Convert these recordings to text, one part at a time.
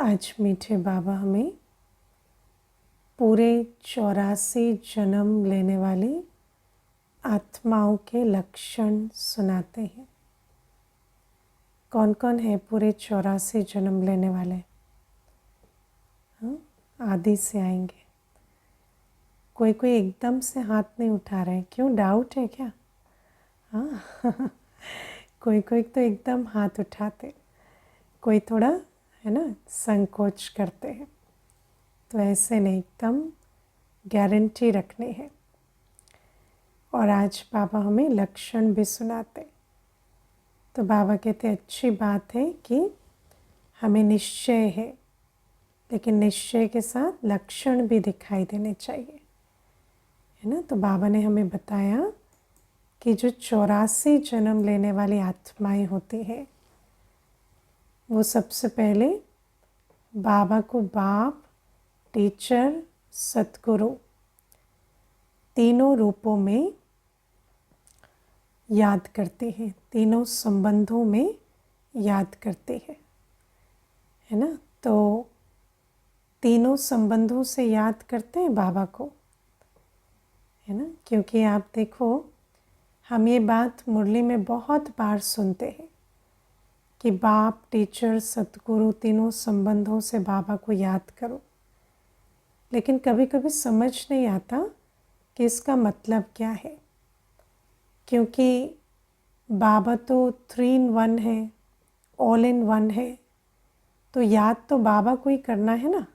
आज मीठे बाबा हमें पूरे 84 जन्म लेने वाली आत्माओं के लक्षण सुनाते हैं। कौन कौन है पूरे 84 जन्म लेने वाले? हाँ, आदि से आएंगे। कोई कोई एकदम से हाथ नहीं उठा रहे, क्यों? डाउट है क्या? हाँ कोई कोई तो एकदम हाथ उठाते, कोई थोड़ा है ना संकोच करते हैं। तो ऐसे नहीं, एकदम गारंटी रखनी है। और आज बाबा हमें लक्षण भी सुनाते। तो बाबा कहते अच्छी बात है कि हमें निश्चय है, लेकिन निश्चय के साथ लक्षण भी दिखाई देने चाहिए, है ना। तो बाबा ने हमें बताया कि जो 84 जन्म लेने वाली आत्माएं होती हैं, वो सबसे पहले बाबा को बाप, टीचर, सतगुरु तीनों रूपों में याद करते हैं, तीनों संबंधों में याद करते हैं, है ना। तो तीनों संबंधों से याद करते हैं बाबा को, है ना। क्योंकि आप देखो, हम ये बात मुरली में बहुत बार सुनते हैं कि बाप, टीचर, सतगुरु तीनों संबंधों से बाबा को याद करो। लेकिन कभी कभी समझ नहीं आता कि इसका मतलब क्या है, क्योंकि बाबा तो 3 in 1 है, ऑल इन वन है। तो याद तो बाबा को ही करना है ना।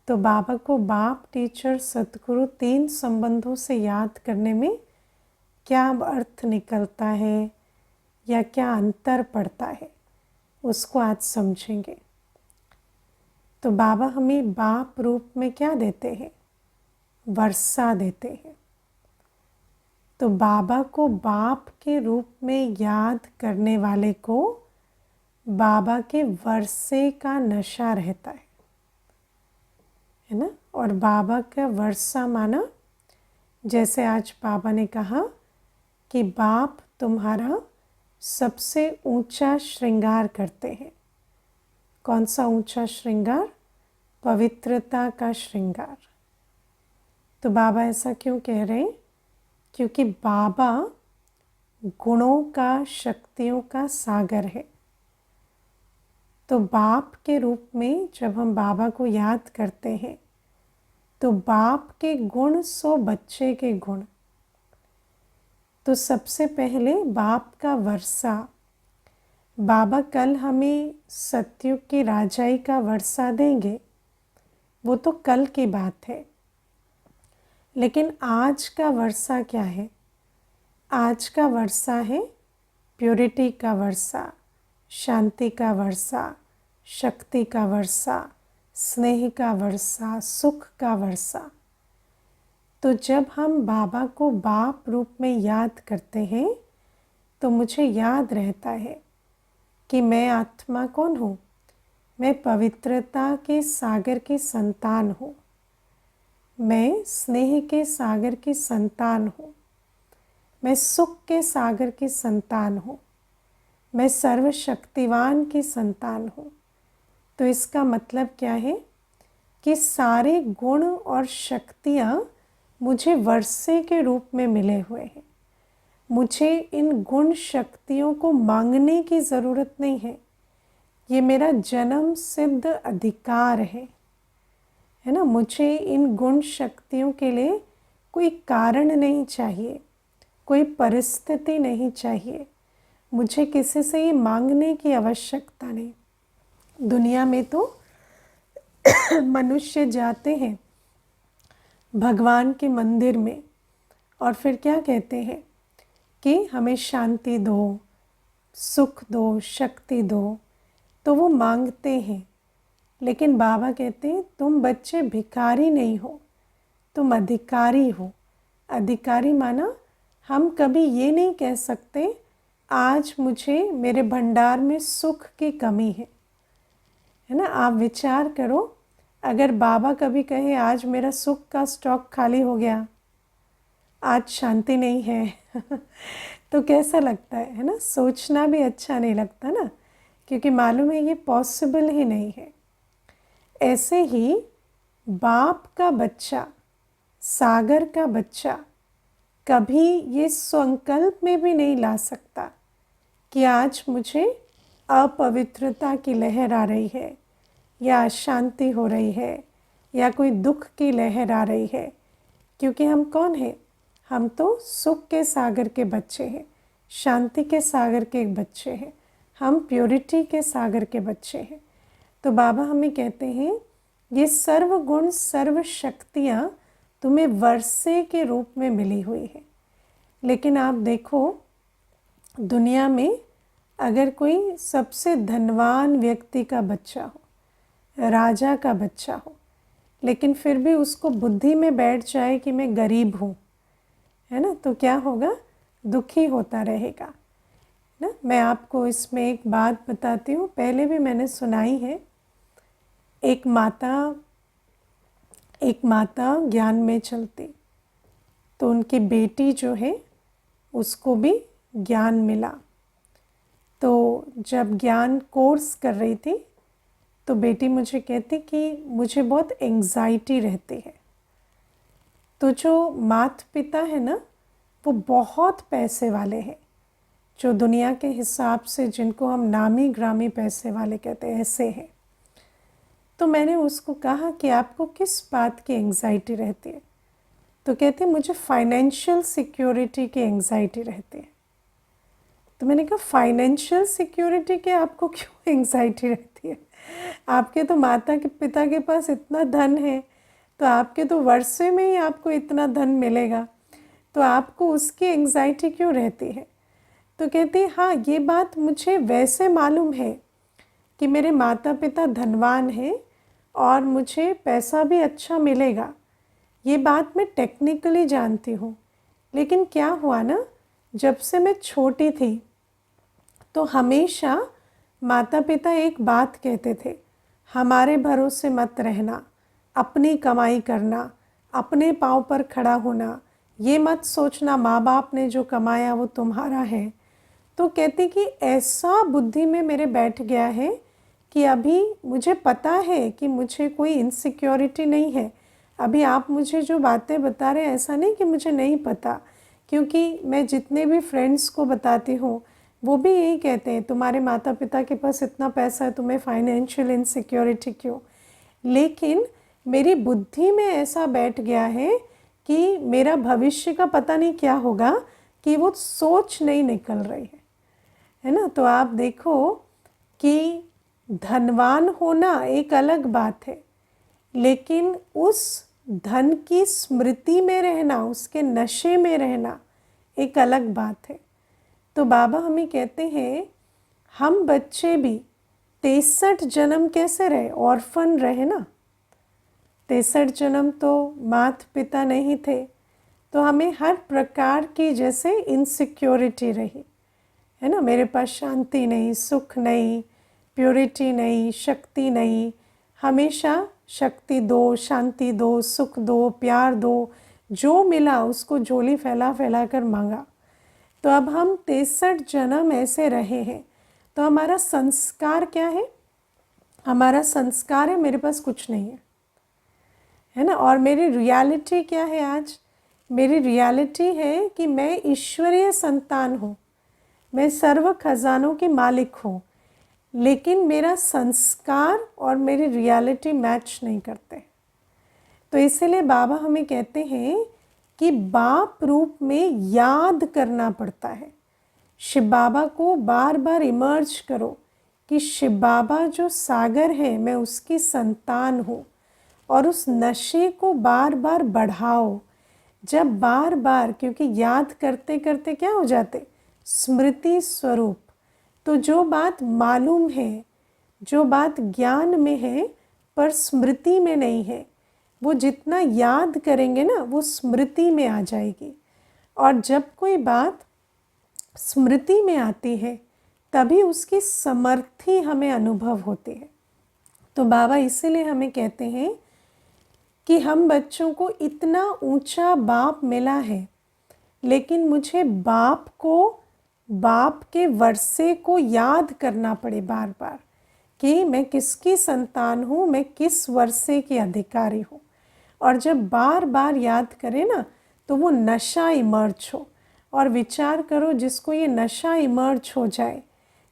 तो बाबा को बाप, टीचर, सतगुरु 3 संबंधों से याद करने में क्या अर्थ निकलता है या क्या अंतर पड़ता है, उसको आज समझेंगे। तो बाबा हमें बाप रूप में क्या देते हैं? वर्षा देते हैं। तो बाबा को बाप के रूप में याद करने वाले को बाबा के वर्षे का नशा रहता है ना। और बाबा का वर्षा माना, जैसे आज बाबा ने कहा कि बाप तुम्हारा सबसे ऊंचा श्रृंगार करते हैं। कौन सा ऊंचा श्रृंगार? पवित्रता का श्रृंगार। तो बाबा ऐसा क्यों कह रहे हैं? क्योंकि बाबा गुणों का, शक्तियों का सागर है। तो बाप के रूप में जब हम बाबा को याद करते हैं, तो बाप के गुण 100 बच्चे के गुण। तो सबसे पहले बाप का वर्षा। बाबा कल हमें सतयुग की राजाई का वर्षा देंगे, वो तो कल की बात है। लेकिन आज का वर्षा क्या है? आज का वर्षा है प्योरिटी का वर्षा, शांति का वर्षा, शक्ति का वर्षा, स्नेह का वर्षा, सुख का वर्षा। तो जब हम बाबा को बाप रूप में याद करते हैं, तो मुझे याद रहता है कि मैं आत्मा कौन हूँ? मैं पवित्रता के सागर की संतान हूँ, मैं स्नेह के सागर की संतान हूँ, मैं सुख के सागर की संतान हूँ, मैं सर्वशक्तिवान की संतान हूँ। तो इसका मतलब क्या है कि सारे गुण और शक्तियाँ मुझे वर्षे के रूप में मिले हुए हैं। मुझे इन गुण शक्तियों को मांगने की ज़रूरत नहीं है, ये मेरा जन्म सिद्ध अधिकार है ना। मुझे इन गुण शक्तियों के लिए कोई कारण नहीं चाहिए, कोई परिस्थिति नहीं चाहिए, मुझे किसी से ये मांगने की आवश्यकता नहीं। दुनिया में तो मनुष्य जाते हैं भगवान के मंदिर में और फिर क्या कहते हैं कि हमें शांति दो, सुख दो, शक्ति दो, तो वो मांगते हैं। लेकिन बाबा कहते हैं तुम बच्चे भिखारी नहीं हो, तुम अधिकारी हो। अधिकारी माना हम कभी ये नहीं कह सकते आज मुझे मेरे भंडार में सुख की कमी है ना। आप विचार करो, अगर बाबा कभी कहे आज मेरा सुख का स्टॉक खाली हो गया, आज शांति नहीं है तो कैसा लगता है ना। सोचना भी अच्छा नहीं लगता ना, क्योंकि मालूम है ये पॉसिबल ही नहीं है। ऐसे ही बाप का बच्चा, सागर का बच्चा कभी ये संकल्प में भी नहीं ला सकता कि आज मुझे अपवित्रता की लहर आ रही है या अशांति हो रही है या कोई दुख की लहर आ रही है, क्योंकि हम कौन हैं? हम तो सुख के सागर के बच्चे हैं, शांति के सागर के बच्चे हैं, हम प्योरिटी के सागर के बच्चे हैं। तो बाबा हमें कहते हैं ये सर्व गुण सर्व शक्तियाँ तुम्हें वर्षे के रूप में मिली हुई है। लेकिन आप देखो दुनिया में अगर कोई सबसे धनवान व्यक्ति का बच्चा हो, राजा का बच्चा हो, लेकिन फिर भी उसको बुद्धि में बैठ जाए कि मैं गरीब हूँ, है ना, तो क्या होगा? दुखी होता रहेगा ना। मैं आपको इसमें एक बात बताती हूँ, पहले भी मैंने सुनाई है। एक माता ज्ञान में चलती, तो उनकी बेटी जो है उसको भी ज्ञान मिला। तो जब ज्ञान कोर्स कर रही थी तो बेटी मुझे कहती कि मुझे बहुत एंग्जाइटी रहती है। तो जो माता पिता है ना वो बहुत पैसे वाले हैं, जो दुनिया के हिसाब से जिनको हम नामी ग्रामी पैसे वाले कहते हैं, ऐसे हैं। तो मैंने उसको कहा कि आपको किस बात की एंग्जाइटी रहती है? तो कहते मुझे फाइनेंशियल सिक्योरिटी की एंग्जाइटी रहती है। तो मैंने कहा फाइनेंशियल सिक्योरिटी की आपको क्यों एंग्जाइटी रहती है? आपके तो माता के पिता के पास इतना धन है, तो आपके तो वर्षे में ही आपको इतना धन मिलेगा, तो आपको उसकी एंग्जाइटी क्यों रहती है? तो कहती हाँ ये बात मुझे वैसे मालूम है कि मेरे माता पिता धनवान हैं और मुझे पैसा भी अच्छा मिलेगा, ये बात मैं टेक्निकली जानती हूँ। लेकिन क्या हुआ ना, जब से मैं छोटी थी तो हमेशा माता पिता एक बात कहते थे, हमारे भरोसे मत रहना, अपनी कमाई करना, अपने पाँव पर खड़ा होना, ये मत सोचना माँ बाप ने जो कमाया वो तुम्हारा है। तो कहती कि ऐसा बुद्धि में मेरे बैठ गया है कि अभी मुझे पता है कि मुझे कोई इनसिक्योरिटी नहीं है। अभी आप मुझे जो बातें बता रहे हैं ऐसा नहीं कि मुझे नहीं पता, क्योंकि मैं जितने भी फ्रेंड्स को बताती हूँ वो भी यही कहते हैं तुम्हारे माता पिता के पास इतना पैसा है, तुम्हें फाइनेंशियल इनसिक्योरिटी क्यों? लेकिन मेरी बुद्धि में ऐसा बैठ गया है कि मेरा भविष्य का पता नहीं क्या होगा, कि वो सोच नहीं निकल रही है ना। तो आप देखो कि धनवान होना एक अलग बात है, लेकिन उस धन की स्मृति में रहना, उसके नशे में रहना एक अलग बात है। तो बाबा हमें कहते हैं हम बच्चे भी 63 जन्म कैसे रहे, ऑर्फन रहे ना। 63 जन्म तो माता पिता नहीं थे, तो हमें हर प्रकार की जैसे इनसिक्योरिटी रही है ना। मेरे पास शांति नहीं, सुख नहीं, प्योरिटी नहीं, शक्ति नहीं। हमेशा शक्ति दो, शांति दो, सुख दो, प्यार दो, जो मिला उसको झोली फैला फैला कर मांगा। तो अब हम 63 जन्म ऐसे रहे हैं, तो हमारा संस्कार क्या है? हमारा संस्कार है मेरे पास कुछ नहीं है ना। और मेरी रियलिटी क्या है आज? मेरी रियलिटी है कि मैं ईश्वरीय संतान हूँ, मैं सर्व खजानों की मालिक हूँ, लेकिन मेरा संस्कार और मेरी रियलिटी मैच नहीं करते। तो इसीलिए बाबा हमें कहते हैं कि बाप रूप में याद करना पड़ता है। शिव बाबा को बार बार इमर्ज करो कि शिव बाबा जो सागर है मैं उसकी संतान हूँ, और उस नशे को बार बार बढ़ाओ। जब बार बार, क्योंकि याद करते करते क्या हो जाते? स्मृति स्वरूप। तो जो बात मालूम है, जो बात ज्ञान में है पर स्मृति में नहीं है, वो जितना याद करेंगे ना वो स्मृति में आ जाएगी। और जब कोई बात स्मृति में आती है तभी उसकी समर्थी हमें अनुभव होती है। तो बाबा इसीलिए हमें कहते हैं कि हम बच्चों को इतना ऊंचा बाप मिला है, लेकिन मुझे बाप को, बाप के वर्षे को याद करना पड़े बार बार कि मैं किसकी संतान हूँ, मैं किस वर्षे की अधिकारी हूँ। और जब बार बार याद करें ना, तो वो नशा इमर्ज हो। और विचार करो, जिसको ये नशा इमर्ज हो जाए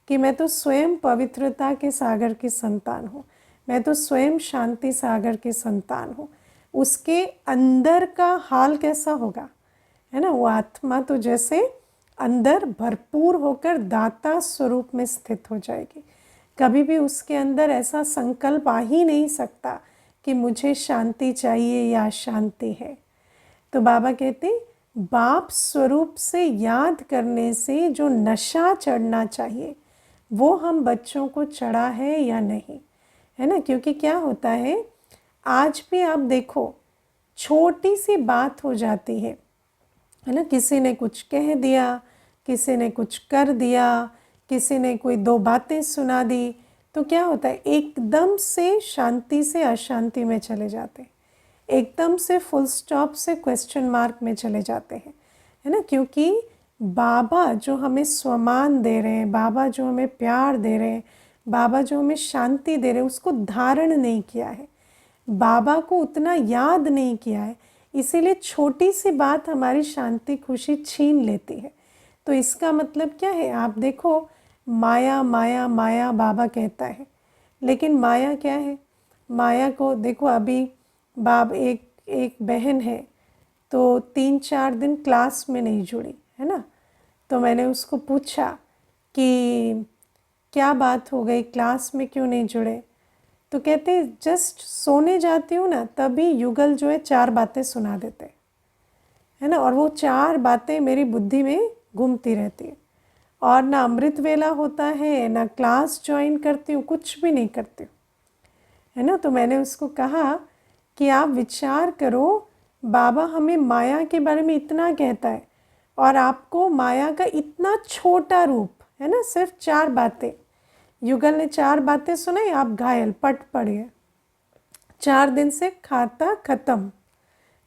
कि मैं तो स्वयं पवित्रता के सागर की संतान हूँ, मैं तो स्वयं शांति सागर की संतान हूँ, उसके अंदर का हाल कैसा होगा, है ना। वो आत्मा तो जैसे अंदर भरपूर होकर दाता स्वरूप में स्थित हो जाएगी। कभी भी उसके अंदर ऐसा संकल्प आ ही नहीं सकता कि मुझे शांति चाहिए या अशांति है। तो बाबा कहते बाप स्वरूप से याद करने से जो नशा चढ़ना चाहिए वो हम बच्चों को चढ़ा है या नहीं, है ना। क्योंकि क्या होता है, आज भी आप देखो, छोटी सी बात हो जाती है ना, किसी ने कुछ कह दिया, किसी ने कुछ कर दिया, किसी ने कोई दो बातें सुना दी, तो क्या होता है, एकदम से शांति से अशांति में चले जाते हैं, एकदम से फुल स्टॉप से क्वेश्चन मार्क में चले जाते हैं, है ना। क्योंकि बाबा जो हमें स्वमान दे रहे हैं, बाबा जो हमें प्यार दे रहे हैं, बाबा जो हमें शांति दे रहे हैं, उसको धारण नहीं किया है, बाबा को उतना याद नहीं किया है, इसीलिए छोटी सी बात हमारी शांति खुशी छीन लेती है। तो इसका मतलब क्या है, आप देखो, माया माया माया बाबा कहता है, लेकिन माया क्या है। माया को देखो, अभी एक बहन है, तो 3-4 दिन क्लास में नहीं जुड़ी, है ना। तो मैंने उसको पूछा कि क्या बात हो गई, क्लास में क्यों नहीं जुड़े। तो कहते जस्ट सोने जाती हूँ ना, तभी युगल जो है 4 बातें सुना देते, है ना। और वो 4 बातें मेरी बुद्धि में घूमती रहती है, और ना अमृत वेला होता है, ना क्लास ज्वाइन करती हूँ, कुछ भी नहीं करती हूँ, है ना। तो मैंने उसको कहा कि आप विचार करो, बाबा हमें माया के बारे में इतना कहता है, और आपको माया का इतना छोटा रूप, है ना, सिर्फ 4 बातें। युगल ने 4 बातें सुनाई, आप घायल, पट पड़ गए, 4 दिन से खाता खत्म,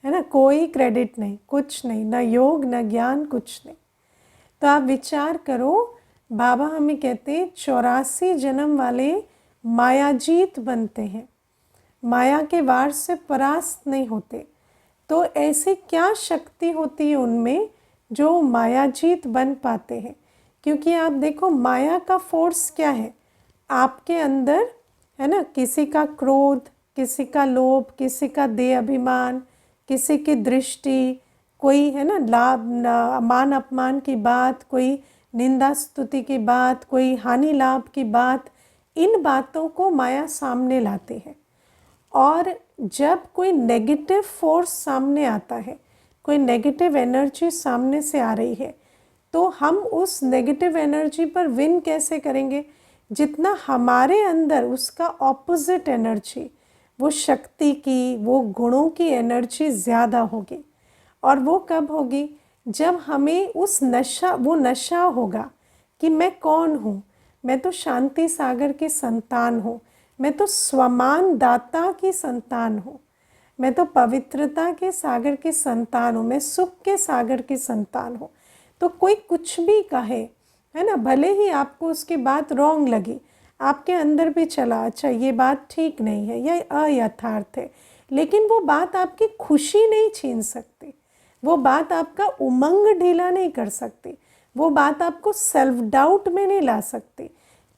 है ना, कोई क्रेडिट नहीं, कुछ नहीं, ना योग ना ज्ञान, कुछ नहीं। तो आप विचार करो, बाबा हमें कहते हैं 84 जन्म वाले मायाजीत बनते हैं, माया के वार से परास्त नहीं होते। तो ऐसी क्या शक्ति होती है उनमें जो मायाजीत बन पाते हैं। क्योंकि आप देखो, माया का फोर्स क्या है आपके अंदर, है ना। किसी का क्रोध, किसी का लोभ, किसी का देह अभिमान, किसी की दृष्टि, कोई, है ना, लाभ मान अपमान की बात, कोई निंदा स्तुति की बात, कोई हानि लाभ की बात, इन बातों को माया सामने लाती है। और जब कोई नेगेटिव फोर्स सामने आता है, कोई नेगेटिव एनर्जी सामने से आ रही है, तो हम उस नेगेटिव एनर्जी पर विन कैसे करेंगे, जितना हमारे अंदर उसका ऑपोजिट एनर्जी, वो शक्ति की, वो गुणों की एनर्जी ज़्यादा होगी। और वो कब होगी, जब हमें उस नशा, वो नशा होगा कि मैं कौन हूँ, मैं तो शांति सागर की संतान हूँ, मैं तो स्वमान दाता की संतान हूँ, मैं तो पवित्रता के सागर की संतान हूँ, मैं सुख के सागर की संतान हूँ। तो कोई कुछ भी कहे, है ना, भले ही आपको उसकी बात रॉन्ग लगी, आपके अंदर भी चला, अच्छा ये बात ठीक नहीं है, यह अयथार्थ है, लेकिन वो बात आपकी खुशी नहीं छीन सकती, वो बात आपका उमंग ढीला नहीं कर सकती, वो बात आपको सेल्फ डाउट में नहीं ला सकती।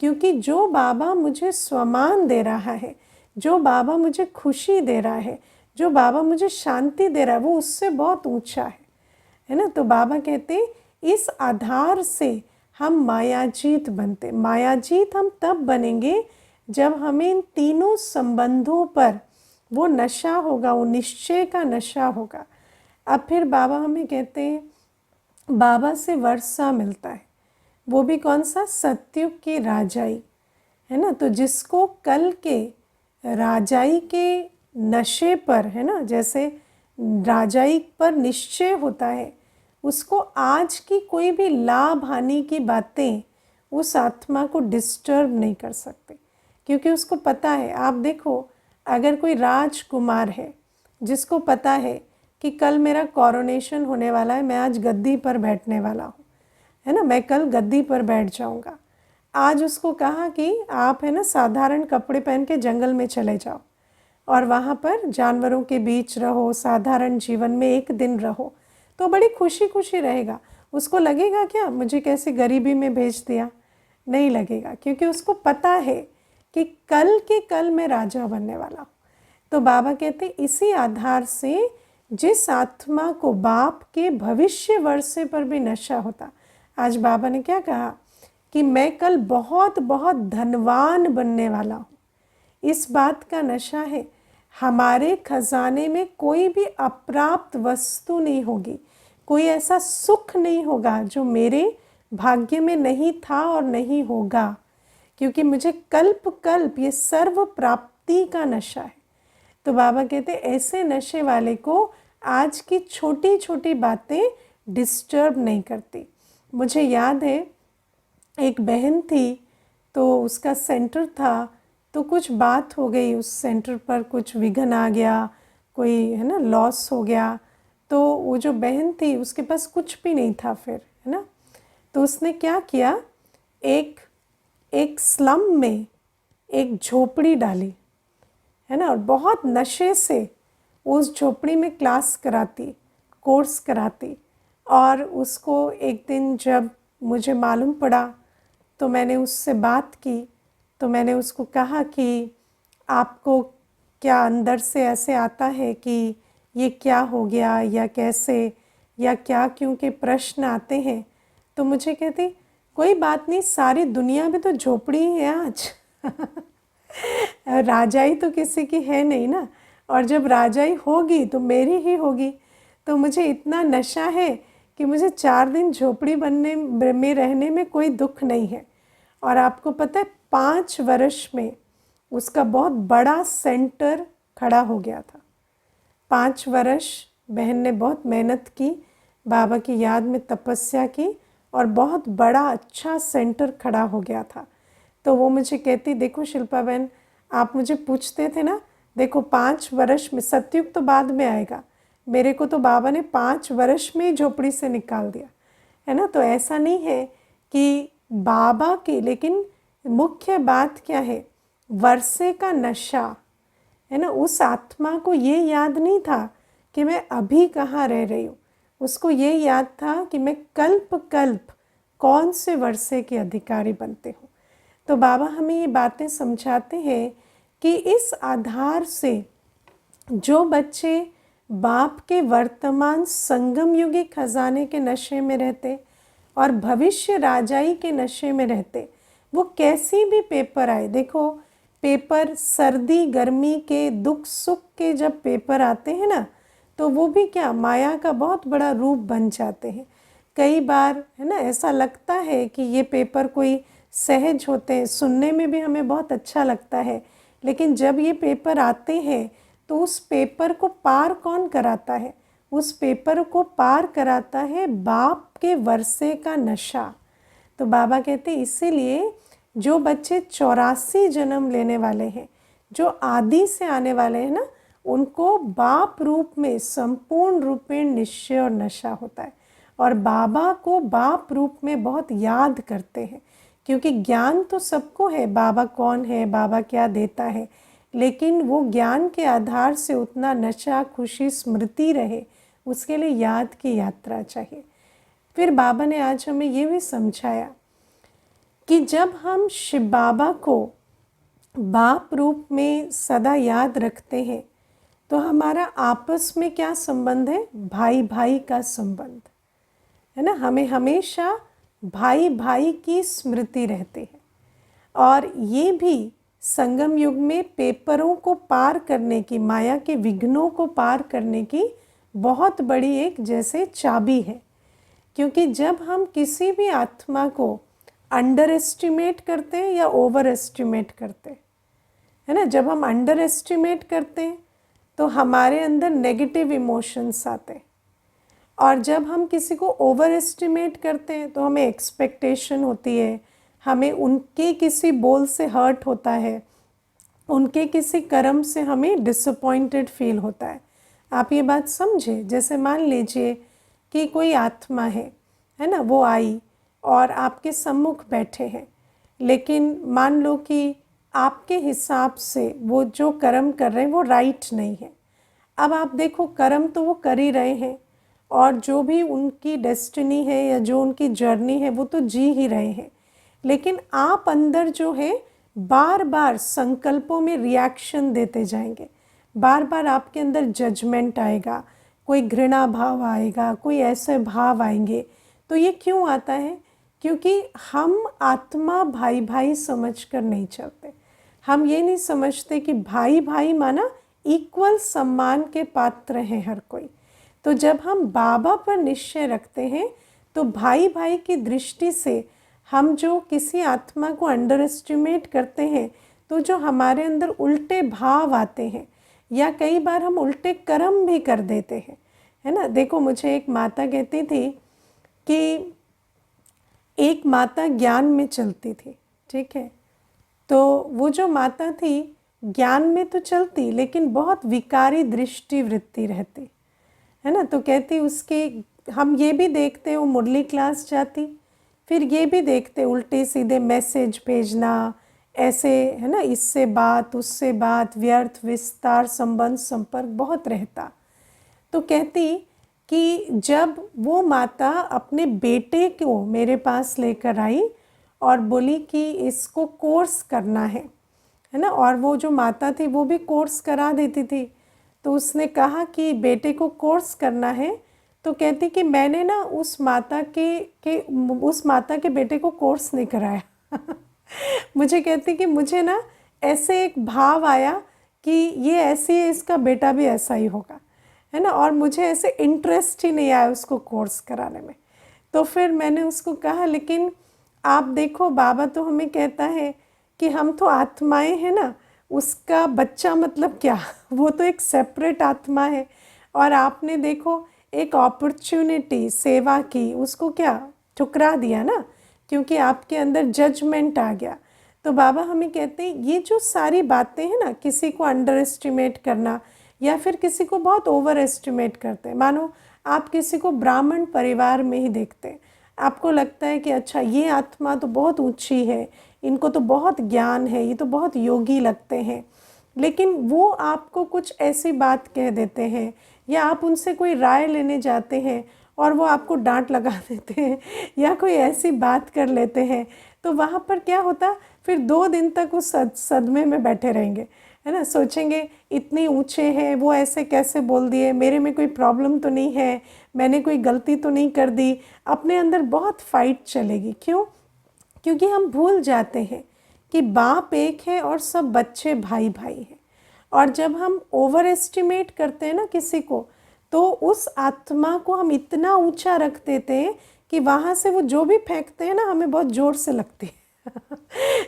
क्योंकि जो बाबा मुझे स्वमान दे रहा है, जो बाबा मुझे खुशी दे रहा है, जो बाबा मुझे शांति दे रहा है, वो उससे बहुत ऊंचा है ना। तो बाबा कहते इस आधार से हम मायाजीत बनते। मायाजीत हम तब बनेंगे जब हमें इन तीनों संबंधों पर वो नशा होगा, वो निश्चय का नशा होगा। अब फिर बाबा हमें कहते हैं बाबा से वर्षा मिलता है, वो भी कौन सा, सतयुग की राजाई, है ना। तो जिसको कल के राजाई के नशे पर, है ना, जैसे राजाई पर निश्चय होता है, उसको आज की कोई भी लाभ हानि की बातें उस आत्मा को डिस्टर्ब नहीं कर सकते। क्योंकि उसको पता है, आप देखो, अगर कोई राजकुमार है जिसको पता है कि कल मेरा कॉरोनेशन होने वाला है, मैं आज गद्दी पर बैठने वाला हूँ, है ना, मैं कल गद्दी पर बैठ जाऊँगा, आज उसको कहा कि आप है ना साधारण कपड़े पहन के जंगल में चले जाओ और वहाँ पर जानवरों के बीच रहो, साधारण जीवन में एक दिन रहो, तो बड़ी खुशी खुशी रहेगा। उसको लगेगा क्या मुझे कैसे गरीबी में भेज दिया? नहीं लगेगा, क्योंकि उसको पता है कि कल के कल मैं राजा बनने वाला हूँ। तो बाबा कहते इसी आधार से जिस आत्मा को बाप के भविष्य वर्षे पर भी नशा होता, आज बाबा ने क्या कहा कि मैं कल बहुत बहुत धनवान बनने वाला हूँ, इस बात का नशा है। हमारे खजाने में कोई भी अप्राप्त वस्तु नहीं होगी, कोई ऐसा सुख नहीं होगा जो मेरे भाग्य में नहीं था और नहीं होगा, क्योंकि मुझे कल्प कल्प ये सर्व प्राप्ति का नशा है। तो बाबा कहते ऐसे नशे वाले को आज की छोटी छोटी बातें डिस्टर्ब नहीं करती। मुझे याद है एक बहन थी, तो उसका सेंटर था, तो कुछ बात हो गई उस सेंटर पर, कुछ विघन आ गया, कोई है ना लॉस हो गया। तो वो जो बहन थी उसके पास कुछ भी नहीं था फिर, है ना। तो उसने क्या किया, एक स्लम में एक झोपड़ी डाली, है ना, और बहुत नशे से उस झोपड़ी में क्लास कराती, कोर्स कराती। और उसको एक दिन जब मुझे मालूम पड़ा तो मैंने उससे बात की, तो मैंने उसको कहा कि आपको क्या अंदर से ऐसे आता है कि ये क्या हो गया या कैसे या क्या, क्योंकि प्रश्न आते हैं। तो मुझे कहती कोई बात नहीं, सारी दुनिया में तो झोपड़ी ही है आज राजाई तो किसी की है नहीं ना, और जब राजाई होगी तो मेरी ही होगी। तो मुझे इतना नशा है कि मुझे 4 दिन झोपड़ी बनने में रहने में कोई दुख नहीं है। और आपको पता है 5 वर्ष में उसका बहुत बड़ा सेंटर खड़ा हो गया था। 5 वर्ष बहन ने बहुत मेहनत की, बाबा की याद में तपस्या की, और बहुत बड़ा अच्छा सेंटर खड़ा हो गया था। तो वो मुझे कहती देखो शिल्पा बहन, आप मुझे पूछते थे ना, देखो 5 वर्ष में, सतयुग तो बाद में आएगा, मेरे को तो बाबा ने 5 वर्ष में ही झोपड़ी से निकाल दिया, है ना। तो ऐसा नहीं है कि बाबा के, लेकिन मुख्य बात क्या है, वर्षे का नशा, है ना। उस आत्मा को ये याद नहीं था कि मैं अभी कहाँ रह रही हूँ, उसको ये याद था कि मैं कल्प कल्प कौन से वर्षे के अधिकारी बनते हूँ। तो बाबा हमें ये बातें समझाते हैं कि इस आधार से जो बच्चे बाप के वर्तमान संगम युगी खजाने के नशे में रहते और भविष्य राजाई के नशे में रहते, वो कैसी भी पेपर आए, देखो पेपर सर्दी गर्मी के दुख सुख के जब पेपर आते हैं ना, तो वो भी क्या माया का बहुत बड़ा रूप बन जाते हैं। कई बार है ना ऐसा लगता है कि ये पेपर कोई सहज होते हैं, सुनने में भी हमें बहुत अच्छा लगता है, लेकिन जब ये पेपर आते हैं तो उस पेपर को पार कौन कराता है? उस पेपर को पार कराता है बाप के वर्षे का नशा। तो बाबा कहते इसीलिए जो बच्चे 84 जन्म लेने वाले हैं, जो आदि से आने वाले हैं ना, उनको बाप रूप में संपूर्ण रूपेण निश्चय और नशा होता है, और बाबा को बाप रूप में बहुत याद करते हैं, क्योंकि ज्ञान तो सबको है, बाबा कौन है, बाबा क्या देता है, लेकिन वो ज्ञान के आधार से उतना नशा खुशी स्मृति रहे, उसके लिए याद की यात्रा चाहिए। फिर बाबा ने आज हमें ये भी समझाया कि जब हम शिव बाबा को बाप रूप में सदा याद रखते हैं तो हमारा आपस में क्या संबंध है? भाई भाई का संबंध है ना। हमें हमेशा भाई भाई की स्मृति रहती है, और ये भी संगम युग में पेपरों को पार करने की, माया के विघ्नों को पार करने की बहुत बड़ी एक जैसे चाबी है। क्योंकि जब हम किसी भी आत्मा को अंडर एस्टिमेट करते हैं या ओवर एस्टिमेट करते हैं, है ना, जब हम अंडर एस्टिमेट करते हैं तो हमारे अंदर नेगेटिव इमोशंस आते हैं, और जब हम किसी को ओवर एस्टिमेट करते हैं तो हमें एक्सपेक्टेशन होती है, हमें उनके किसी बोल से हर्ट होता है, उनके किसी कर्म से हमें डिसअपॉइंटेड फील होता है। आप ये बात समझे, जैसे मान लीजिए कि कोई आत्मा है ना, वो आई और आपके सम्मुख बैठे हैं, लेकिन मान लो कि आपके हिसाब से वो जो कर्म कर रहे हैं वो राइट नहीं है। अब आप देखो, कर्म तो वो कर ही रहे हैं और जो भी उनकी डेस्टिनी है या जो उनकी जर्नी है वो तो जी ही रहे हैं, लेकिन आप अंदर जो है बार बार संकल्पों में रिएक्शन देते जाएंगे, बार बार आपके अंदर जजमेंट आएगा, कोई घृणा भाव आएगा, कोई ऐसे भाव आएंगे। तो ये क्यों आता है? क्योंकि हम आत्मा भाई भाई समझकर नहीं चलते। हम ये नहीं समझते कि भाई भाई माना इक्वल सम्मान के पात्र हैं हर कोई। तो जब हम बाबा पर निश्चय रखते हैं तो भाई भाई की दृष्टि से हम जो किसी आत्मा को अंडर एस्टिमेट करते हैं, तो जो हमारे अंदर उल्टे भाव आते हैं या कई बार हम उल्टे कर्म भी कर देते हैं, है ना। देखो, मुझे एक माता कहती थी कि एक माता ज्ञान में चलती थी, ठीक है। तो वो जो माता थी ज्ञान में तो चलती, लेकिन बहुत विकारी दृष्टि वृत्ति रहती, है ना। तो कहती उसके, हम ये भी देखते वो मुरली क्लास जाती, फिर ये भी देखते उल्टे सीधे मैसेज भेजना, ऐसे, है ना, इससे बात उससे बात, व्यर्थ विस्तार संबंध संपर्क बहुत रहता। तो कहती कि जब वो माता अपने बेटे को मेरे पास लेकर आई और बोली कि इसको कोर्स करना है ना, और वो जो माता थी वो भी कोर्स करा देती थी, तो उसने कहा कि बेटे को कोर्स करना है। तो कहती कि मैंने ना उस माता के बेटे को कोर्स नहीं कराया। मुझे कहती कि मुझे ना ऐसे एक भाव आया कि ये ऐसी है, इसका बेटा भी ऐसा ही होगा, है ना, और मुझे ऐसे इंटरेस्ट ही नहीं आया उसको कोर्स कराने में। तो फिर मैंने उसको कहा, लेकिन आप देखो, बाबा तो हमें कहता है कि हम तो आत्माएं हैं ना, उसका बच्चा मतलब क्या, वो तो एक सेपरेट आत्मा है। और आपने देखो एक अपॉर्चुनिटी सेवा की, उसको क्या ठुकरा दिया ना, क्योंकि आपके अंदर जजमेंट आ गया। तो बाबा हमें कहते हैं ये जो सारी बातें हैं ना, किसी को अंडर एस्टिमेट करना या फिर किसी को बहुत ओवर एस्टिमेट करते हैं। मानो आप किसी को ब्राह्मण परिवार में ही देखते हैं, आपको लगता है कि अच्छा ये आत्मा तो बहुत ऊंची है, इनको तो बहुत ज्ञान है, ये तो बहुत योगी लगते हैं, लेकिन वो आपको कुछ ऐसी बात कह देते हैं या आप उनसे कोई राय लेने जाते हैं और वो आपको डांट लगा देते हैं या कोई ऐसी बात कर लेते हैं, तो वहाँ पर क्या होता, फिर 2 दिन तक उस सदमे में बैठे रहेंगे, है ना। सोचेंगे इतने ऊंचे हैं, वो ऐसे कैसे बोल दिए, मेरे में कोई प्रॉब्लम तो नहीं है, मैंने कोई गलती तो नहीं कर दी। अपने अंदर बहुत फाइट चलेगी। क्यों? क्योंकि हम भूल जाते हैं कि बाप एक है और सब बच्चे भाई भाई हैं। और जब हम ओवर एस्टिमेट करते हैं ना किसी को, तो उस आत्मा को हम इतना ऊंचा रख देते हैं कि वहाँ से वो जो भी फेंकते हैं ना, हमें बहुत ज़ोर से लगती है।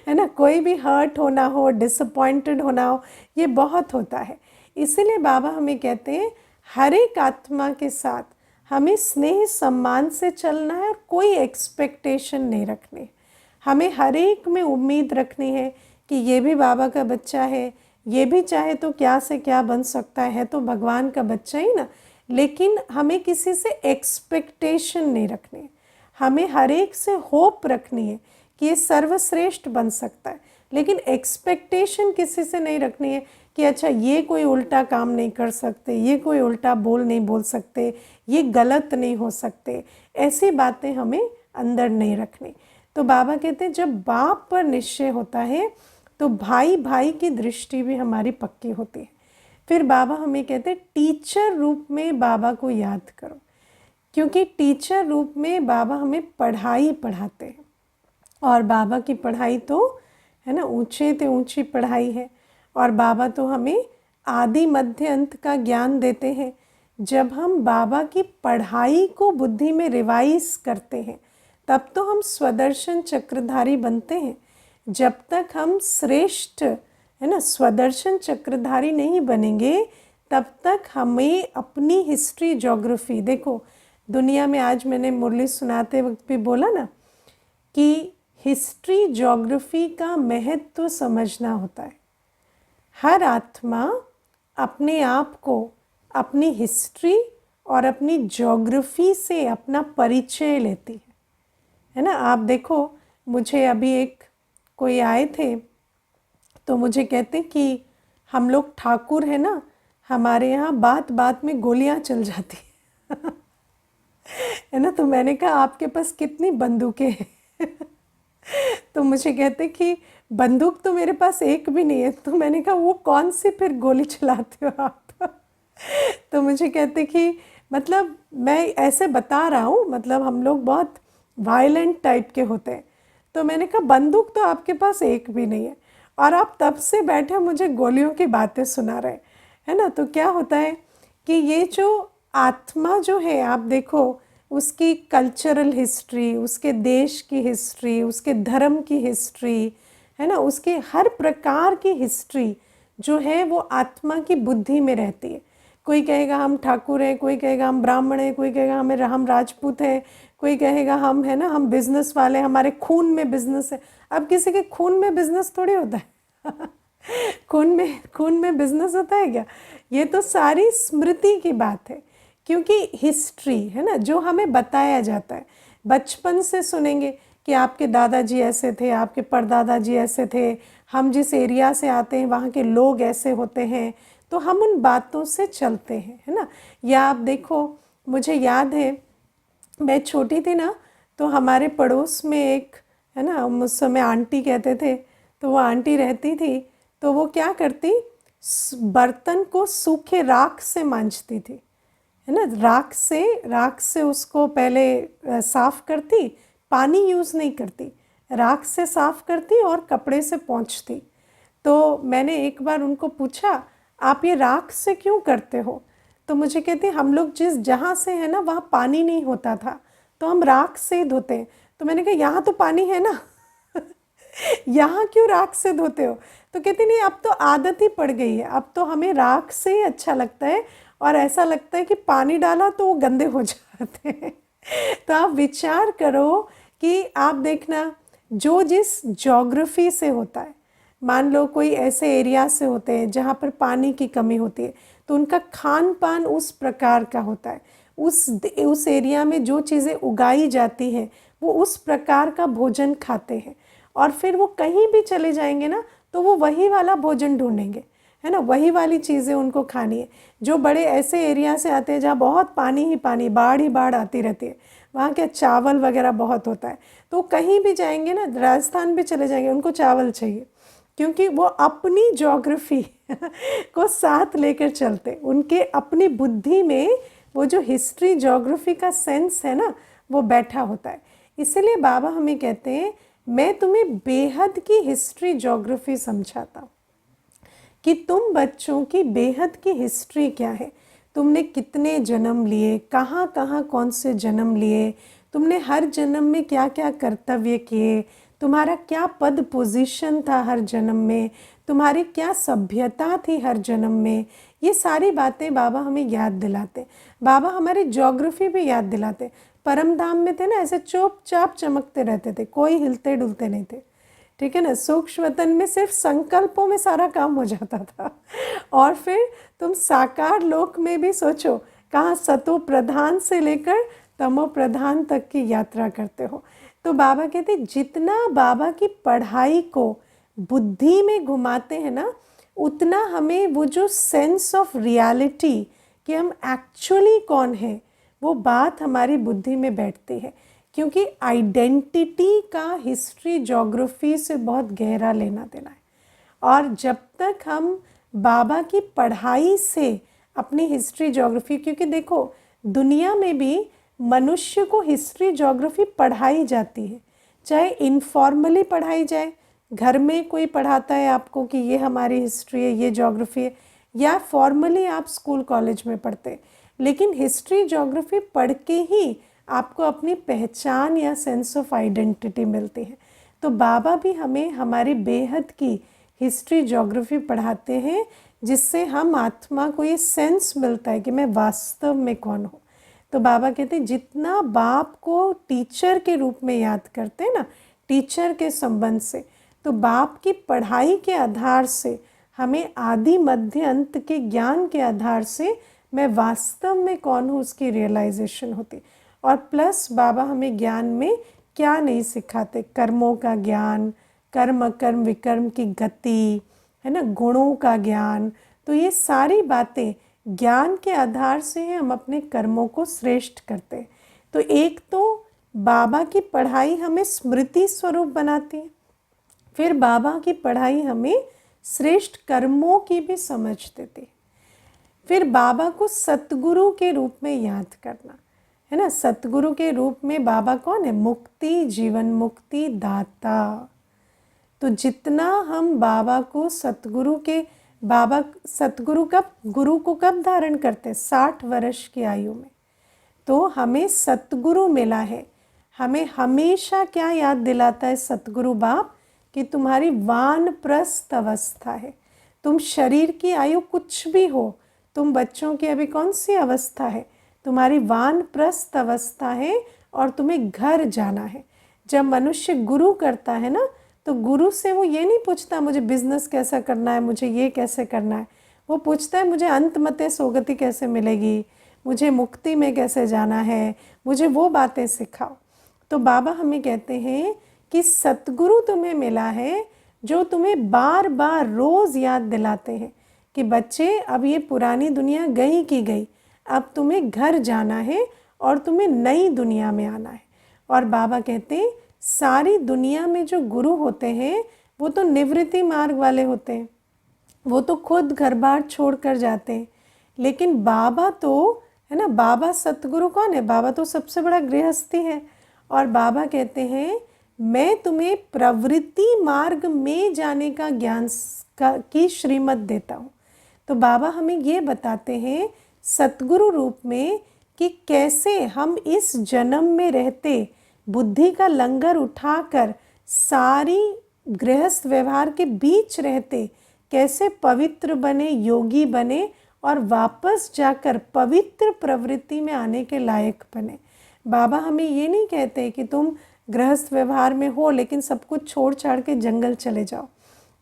है ना, कोई भी हर्ट होना हो, डिसअपॉइंटेड होना हो, ये बहुत होता है। इसीलिए बाबा हमें कहते हैं हर एक आत्मा के साथ हमें स्नेह सम्मान से चलना है और कोई एक्सपेक्टेशन नहीं रखनी। हमें हर एक में उम्मीद रखनी है कि ये भी बाबा का बच्चा है, ये भी चाहे तो क्या से क्या बन सकता है तो भगवान का बच्चा ही ना। लेकिन हमें किसी से एक्सपेक्टेशन नहीं रखनी है, हमें हर एक से होप रखनी है कि ये सर्वश्रेष्ठ बन सकता है, लेकिन एक्सपेक्टेशन किसी से नहीं रखनी है कि अच्छा ये कोई उल्टा काम नहीं कर सकते, ये कोई उल्टा बोल नहीं बोल सकते, ये गलत नहीं हो सकते, ऐसी बातें हमें अंदर नहीं रखनी। तो बाबा कहते हैं जब बाप पर निश्चय होता है तो भाई भाई की दृष्टि भी हमारी पक्की होती है। फिर बाबा हमें कहते हैं टीचर रूप में बाबा को याद करो, क्योंकि टीचर रूप में बाबा हमें पढ़ाई पढ़ाते हैं और बाबा की पढ़ाई तो, है ना, ऊंचे से ऊंची पढ़ाई है। और बाबा तो हमें आदि मध्य अंत का ज्ञान देते हैं। जब हम बाबा की पढ़ाई को बुद्धि में रिवाइज करते हैं तब तो हम स्वदर्शन चक्रधारी बनते हैं। जब तक हम श्रेष्ठ, है ना, स्वदर्शन चक्रधारी नहीं बनेंगे तब तक हमें अपनी हिस्ट्री ज्योग्राफी, देखो दुनिया में आज मैंने मुरली सुनाते वक्त भी बोला ना कि हिस्ट्री ज्योग्राफी का महत्व समझना होता है। हर आत्मा अपने आप को अपनी हिस्ट्री और अपनी ज्योग्राफी से अपना परिचय लेती है ना। आप देखो, मुझे अभी एक कोई आए थे तो मुझे कहते कि हम लोग ठाकुर है ना, हमारे यहाँ बात बात में गोलियां चल जाती है ना। तो मैंने कहा आपके पास कितनी बंदूकें हैं तो मुझे कहते कि बंदूक तो मेरे पास एक भी नहीं है। तो मैंने कहा वो कौन सी फिर गोली चलाते हो आप तो मुझे कहते कि मतलब मैं ऐसे बता रहा हूँ, मतलब हम लोग बहुत वायलेंट टाइप के होते हैं। तो मैंने कहा बंदूक तो आपके पास एक भी नहीं है और आप तब से बैठे मुझे गोलियों की बातें सुना रहे, है ना। तो क्या होता है कि ये जो आत्मा जो है, आप देखो उसकी कल्चरल हिस्ट्री, उसके देश की हिस्ट्री, उसके धर्म की हिस्ट्री, है ना, उसकी हर प्रकार की हिस्ट्री जो है वो आत्मा की बुद्धि में रहती है। कोई कहेगा हम ठाकुर हैं, कोई कहेगा हम ब्राह्मण हैं, कोई कहेगा हम राजपूत हैं, कोई कहेगा हम, है ना, हम बिजनेस वाले, हमारे खून में बिजनेस है। अब किसी के खून में बिजनेस थोड़ी होता है खून में बिजनेस होता है क्या? ये तो सारी स्मृति की बात है, क्योंकि हिस्ट्री है ना जो हमें बताया जाता है। बचपन से सुनेंगे कि आपके दादाजी ऐसे थे, आपके परदादाजी ऐसे थे, हम जिस एरिया से आते हैं वहाँ के लोग ऐसे होते हैं, तो हम उन बातों से चलते हैं, है ना। या आप देखो, मुझे याद है मैं छोटी थी ना, तो हमारे पड़ोस में एक, है ना, हम उस समय आंटी कहते थे, तो वो आंटी रहती थी। तो वो क्या करती, बर्तन को सूखे राख से मांजती थी, है ना। राख से उसको पहले साफ़ करती, पानी यूज़ नहीं करती, राख से साफ़ करती और कपड़े से पोंछती। तो मैंने एक बार उनको पूछा आप ये राख से क्यों करते हो? तो मुझे कहती हम लोग जहाँ से है ना वहाँ पानी नहीं होता था, तो हम राख से ही धोते हैं। तो मैंने कहा यहाँ तो पानी है ना यहाँ क्यों राख से धोते हो? तो कहती नहीं, अब तो आदत ही पड़ गई है, अब तो हमें राख से ही अच्छा लगता है और ऐसा लगता है कि पानी डाला तो वो गंदे हो जाते हैं तो आप विचार करो कि आप देखना, जो जिस ज्योग्राफी से होता है, मान लो कोई ऐसे एरिया से होते हैं जहाँ पर पानी की कमी होती है, तो उनका खान पान उस प्रकार का होता है, उस एरिया में जो चीज़ें उगाई जाती हैं वो उस प्रकार का भोजन खाते हैं, और फिर वो कहीं भी चले जाएंगे ना तो वो वही वाला भोजन ढूंढेंगे, है ना, वही वाली चीज़ें उनको खानी है। जो बड़े ऐसे एरिया से आते हैं जहाँ बहुत पानी ही पानी, बाढ़ ही बाढ़ आती रहती है, वहाँ क्या चावल वगैरह बहुत होता है, तो कहीं भी जाएंगे ना, राजस्थान भी चले जाएंगे, उनको चावल चाहिए, क्योंकि वो अपनी ज्योग्राफी को साथ लेकर चलते, उनके अपनी बुद्धि में वो जो हिस्ट्री ज्योग्राफी का सेंस है ना वो बैठा होता है। इसीलिए बाबा हमें कहते हैं मैं तुम्हें बेहद की हिस्ट्री ज्योग्राफी समझाता हूँ कि तुम बच्चों की बेहद की हिस्ट्री क्या है, तुमने कितने जन्म लिए, कहाँ कहाँ कौन से जन्म लिए, तुमने हर जन्म में क्या क्या कर्तव्य किए, तुम्हारा क्या पद पोजीशन था हर जन्म में, तुम्हारी क्या सभ्यता थी हर जन्म में। ये सारी बातें बाबा हमें याद दिलाते, बाबा हमारी ज्योग्राफी भी याद दिलाते। परम धाम में थे ना, ऐसे चुपचाप चमकते रहते थे, कोई हिलते डुलते नहीं थे, ठीक है ना। सूक्ष्म वतन में सिर्फ संकल्पों में सारा काम हो जाता था और फिर तुम साकार लोक में भी सोचो, कहाँ सतो प्रधान से लेकर तमो प्रधान तक की यात्रा करते हो। तो बाबा कहते जितना बाबा की पढ़ाई को बुद्धि में घुमाते हैं ना, उतना हमें वो जो सेंस ऑफ रियलिटी कि हम एक्चुअली कौन है, वो बात हमारी बुद्धि में बैठती है। क्योंकि आइडेंटिटी का हिस्ट्री ज्योग्राफी से बहुत गहरा लेना देना है, और जब तक हम बाबा की पढ़ाई से अपनी हिस्ट्री ज्योग्राफी, क्योंकि देखो दुनिया में भी मनुष्य को हिस्ट्री ज्योग्राफी पढ़ाई जाती है, चाहे इनफॉर्मली पढ़ाई जाए, घर में कोई पढ़ाता है आपको कि ये हमारी हिस्ट्री है, ये ज्योग्राफी है, या फॉर्मली आप स्कूल कॉलेज में पढ़ते हैं, लेकिन हिस्ट्री ज्योग्राफी पढ़ के ही आपको अपनी पहचान या सेंस ऑफ आइडेंटिटी मिलती है। तो बाबा भी हमें हमारी बेहद की हिस्ट्री ज्योग्राफी पढ़ाते हैं, जिससे हम आत्मा को ये सेंस मिलता है कि मैं वास्तव में कौन हूँ। तो बाबा कहते हैं जितना बाप को टीचर के रूप में याद करते हैं ना, टीचर के संबंध से, तो बाप की पढ़ाई के आधार से हमें आदि मध्य अंत के ज्ञान के आधार से मैं वास्तव में कौन हूँ उसकी रियलाइजेशन होती। और प्लस बाबा हमें ज्ञान में क्या नहीं सिखाते, कर्मों का ज्ञान, कर्म अकर्म विकर्म की गति, है ना, गुणों का ज्ञान। तो ये सारी बातें ज्ञान के आधार से हम अपने कर्मों को श्रेष्ठ करते हैं। तो एक तो बाबा की पढ़ाई हमें स्मृति स्वरूप बनाती है, फिर बाबा की पढ़ाई हमें श्रेष्ठ कर्मों की भी समझ देती है, फिर बाबा को सतगुरु के रूप में याद करना, है ना। सतगुरु के रूप में बाबा कौन है? मुक्ति, जीवन मुक्ति दाता। तो जितना हम बाबा को सतगुरु के, बाबा सतगुरु कब, गुरु को कब धारण करते हैं? 60 वर्ष की आयु में। तो हमें सतगुरु मिला है, हमें हमेशा क्या याद दिलाता है सतगुरु बाप? कि तुम्हारी वानप्रस्थ अवस्था है, तुम शरीर की आयु कुछ भी हो, तुम बच्चों की अभी कौन सी अवस्था है? तुम्हारी वानप्रस्थ अवस्था है और तुम्हें घर जाना है। जब मनुष्य गुरु करता है ना, तो गुरु से वो ये नहीं पूछता मुझे बिजनेस कैसा करना है, मुझे ये कैसे करना है। वो पूछता है मुझे अंतमते सोगति कैसे मिलेगी, मुझे मुक्ति में कैसे जाना है, मुझे वो बातें सिखाओ। तो बाबा हमें कहते हैं कि सतगुरु तुम्हें मिला है जो तुम्हें बार बार रोज़ याद दिलाते हैं कि बच्चे अब ये पुरानी दुनिया गई की गई, अब तुम्हें घर जाना है और तुम्हें नई दुनिया में आना है। और बाबा कहते हैं सारी दुनिया में जो गुरु होते हैं वो तो निवृत्ति मार्ग वाले होते हैं, वो तो खुद घर बार छोड़ कर जाते हैं। लेकिन बाबा तो, है ना, बाबा सतगुरु कौन है? बाबा तो सबसे बड़ा गृहस्थी है। और बाबा कहते हैं मैं तुम्हें प्रवृत्ति मार्ग में जाने का ज्ञान की श्रीमत देता हूँ। तो बाबा हमें ये बताते हैं सतगुरु रूप में कि कैसे हम इस जन्म में रहते बुद्धि का लंगर उठाकर सारी गृहस्थ व्यवहार के बीच रहते कैसे पवित्र बने, योगी बने और वापस जाकर पवित्र प्रवृत्ति में आने के लायक बने। बाबा हमें ये नहीं कहते कि तुम गृहस्थ व्यवहार में हो लेकिन सब कुछ छोड़ छाड़ के जंगल चले जाओ।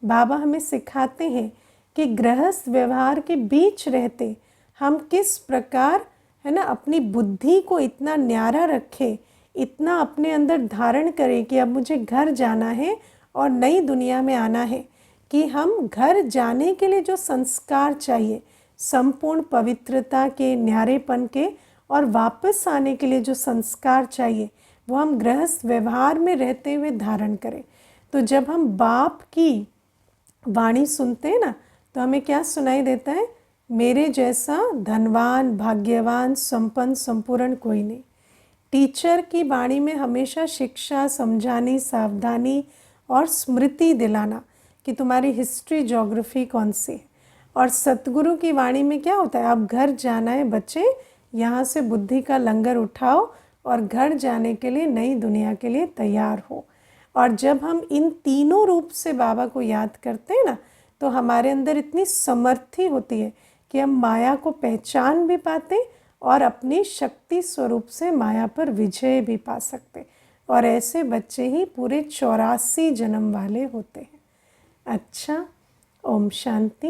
बाबा हमें सिखाते हैं कि गृहस्थ व्यवहार के बीच रहते हम किस प्रकार, है ना, अपनी बुद्धि को इतना न्यारा रखें, इतना अपने अंदर धारण करें कि अब मुझे घर जाना है और नई दुनिया में आना है। कि हम घर जाने के लिए जो संस्कार चाहिए संपूर्ण पवित्रता के, न्यारेपन के, और वापस आने के लिए जो संस्कार चाहिए वो हम गृहस्थ व्यवहार में रहते हुए धारण करें। तो जब हम बाप की वाणी सुनते हैं ना, तो हमें क्या सुनाई देता है? मेरे जैसा धनवान, भाग्यवान, संपन्न, संपूर्ण कोई नहीं। टीचर की वाणी में हमेशा शिक्षा, समझानी, सावधानी और स्मृति दिलाना कि तुम्हारी हिस्ट्री, ज्योग्राफी कौन सी है। और सतगुरु की वाणी में क्या होता है? अब घर जाना है बच्चे, यहाँ से बुद्धि का लंगर उठाओ और घर जाने के लिए, नई दुनिया के लिए तैयार हो। और जब हम इन तीनों रूप से बाबा को याद करते हैं ना, तो हमारे अंदर इतनी समर्थी होती है कि हम माया को पहचान भी पाते और अपनी शक्ति स्वरूप से माया पर विजय भी पा सकते। और ऐसे बच्चे ही पूरे 84 जन्म वाले होते हैं। अच्छा, ओम शांति।